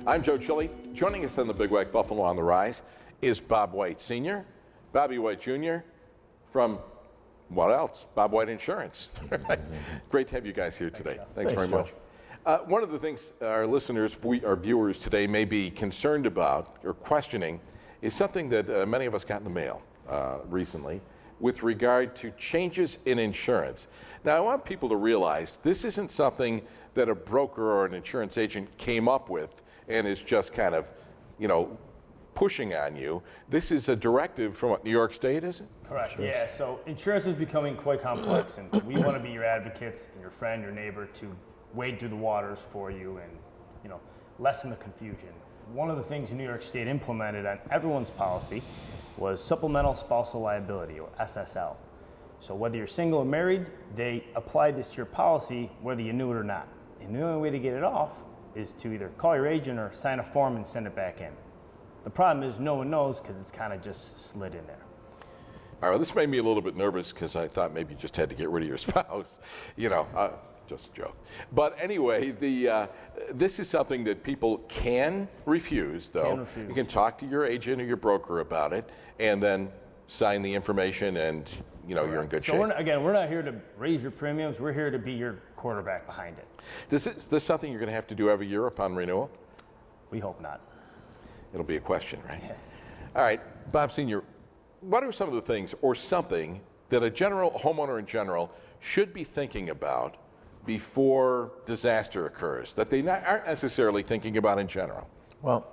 I'm Joe Chili. Joining us on the Big White Buffalo on the Rise is Bob White Sr., Bobby White Jr. from what else? Bob White Insurance. Great to have you guys here today. Thanks very much. One of the things our listeners, our viewers today may be concerned about or questioning is something that many of us got in the mail recently with regard to changes in insurance. Now, I want people to realize this isn't something that a broker or an insurance agent came up with and is just kind of, pushing on you. This is a directive from what, New York State, is it? Correct, yeah. So insurance is becoming quite complex, and we want to be your advocates and your friend, your neighbor, to wade through the waters for you and, lessen the confusion. One of the things New York State implemented on everyone's policy was supplemental spousal liability, or SSL. So whether you're single or married, they applied this to your policy whether you knew it or not. And the only way to get it off is to either call your agent or sign a form and send it back in. The problem is no one knows because it's kind of just slid in there. All right, this made me a little bit nervous because I thought maybe you just had to get rid of your spouse. Just a joke. But anyway, this is something that people can refuse, though. You can talk to your agent or your broker about it and then sign the information and, you're in good shape. So we're not here to raise your premiums. We're here to be your quarterback behind it. Is this something you're going to have to do every year upon renewal? We hope not. It'll be a question, right? Yeah. All right, Bob Sr., what are some of the things or something that a homeowner in general should be thinking about before disaster occurs that they aren't necessarily thinking about in general? Well,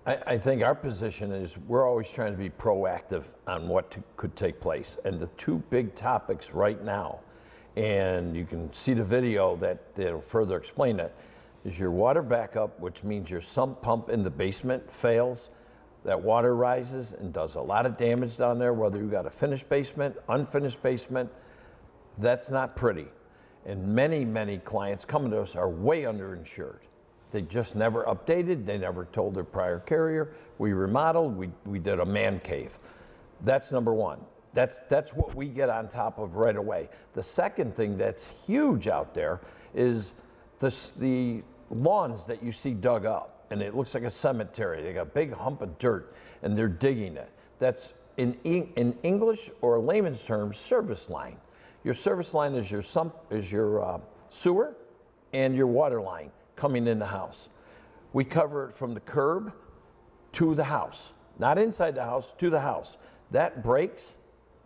I think our position is we're always trying to be proactive on what could take place. And the two big topics right now, and you can see the video that'll further explain it, is your water backup, which means your sump pump in the basement fails. That water rises and does a lot of damage down there, whether you got a finished basement, unfinished basement. That's not pretty. And many, many clients coming to us are way underinsured. They just never updated. They never told their prior carrier. We remodeled. We did a man cave. That's number one. That's what we get on top of right away. The second thing that's huge out there is the lawns that you see dug up, and it looks like a cemetery. They got a big hump of dirt, and they're digging it. That's in English or layman's terms, service line. Your service line is your sewer and your water line coming in the house. We cover it from the curb to the house, not inside the house, to the house. That breaks.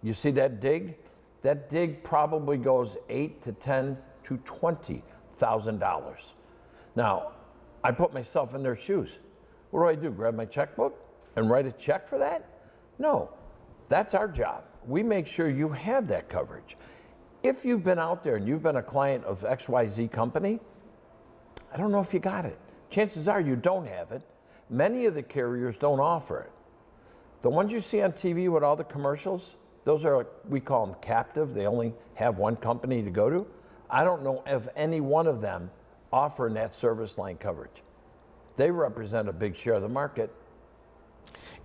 You see that dig? That dig probably goes $8,000 to $10,000 to $20,000. Now, I put myself in their shoes. What do? Grab my checkbook and write a check for that? No, that's our job. We make sure you have that coverage. If you've been out there and you've been a client of XYZ company, I don't know if you got it. Chances are you don't have it. Many of the carriers don't offer it. The ones you see on TV with all the commercials, those are, we call them captive. They only have one company to go to. I don't know of any one of them offering that service line coverage. They represent a big share of the market.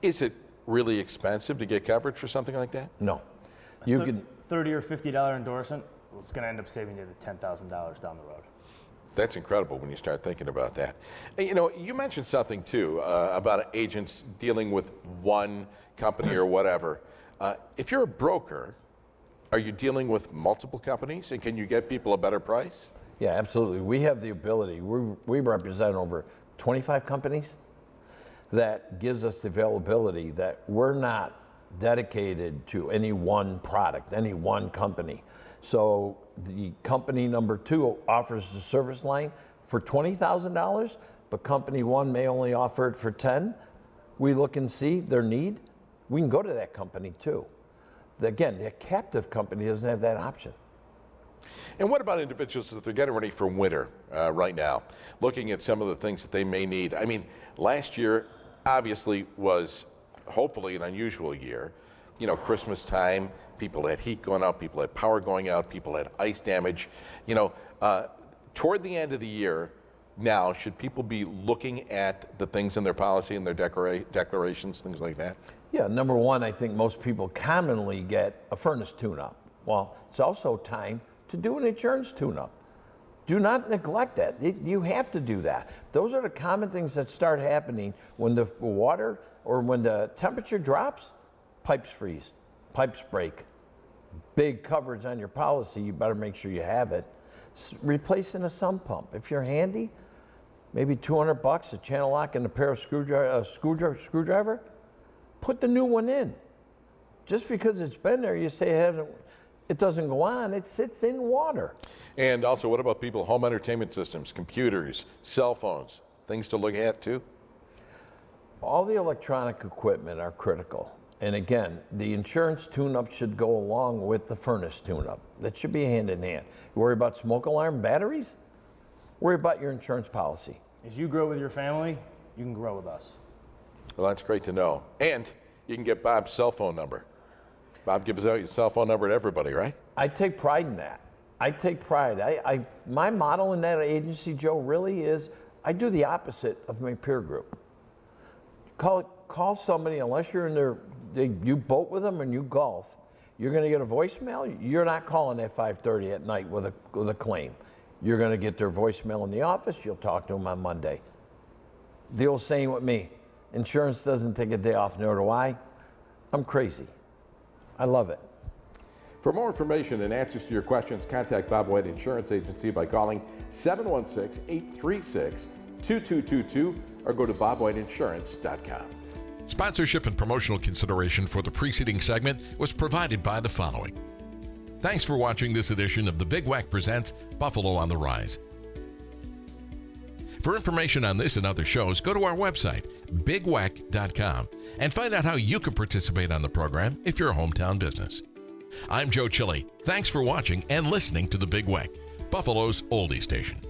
Is it really expensive to get coverage for something like that? No. You can $30 or $50 endorsement, it's going to end up saving you the $10,000 down the road. That's incredible when you start thinking about that. And, you mentioned something too about agents dealing with one company or whatever. If you're a broker, are you dealing with multiple companies, and can you get people a better price? Yeah, absolutely. We have the ability. We represent over 25 companies. That gives us the availability that we're not dedicated to any one product, any one company. So the company number 2 offers the service line for $20,000, but company 1 may only offer it for $10,000. We look and see their need. We can go to that company too. Again, the captive company doesn't have that option. And what about individuals that they're getting ready for winter right now, looking at some of the things that they may need? I mean, last year obviously was hopefully an unusual year. Christmas time, people had heat going out, people had power going out, people had ice damage. Toward the end of the year now, should people be looking at the things in their policy and their declarations, things like that? Yeah, number one, I think most people commonly get a furnace tune-up. Well, it's also time to do an insurance tune-up. Do not neglect that. You have to do that. Those are the common things that start happening when the water or when the temperature drops. Pipes freeze, pipes break. Big coverage on your policy, you better make sure you have it. Replacing a sump pump. If you're handy, maybe $200, a channel lock and a pair of screwdriver, put the new one in. Just because it's been there, you say it doesn't go on, it sits in water. And also, what about people, home entertainment systems, computers, cell phones, things to look at too? All the electronic equipment are critical. And again, the insurance tune-up should go along with the furnace tune-up. That should be hand in hand. You worry about smoke alarm batteries? Worry about your insurance policy. As you grow with your family, you can grow with us. Well, that's great to know. And you can get Bob's cell phone number. Bob gives out your cell phone number to everybody, right? I take pride in that. I take pride. My model in that agency, Joe, really is I do the opposite of my peer group. Call somebody, unless you're in you boat with them and you golf, you're going to get a voicemail. You're not calling at 5:30 at night with a claim. You're going to get their voicemail in the office. You'll talk to them on Monday. The old saying with me, insurance doesn't take a day off, nor do I. I'm crazy. I love it. For more information and answers to your questions, contact Bob White Insurance Agency by calling 716-836-2222 or go to bobwhiteinsurance.com. Sponsorship and promotional consideration for the preceding segment was provided by the following. Thanks for watching this edition of the Big Wack Presents Buffalo on the Rise. For information on this and other shows, go to our website, bigwack.com, and find out how you can participate on the program if you're a hometown business. I'm Joe Chili. Thanks for watching and listening to the Big Wack, Buffalo's oldie station.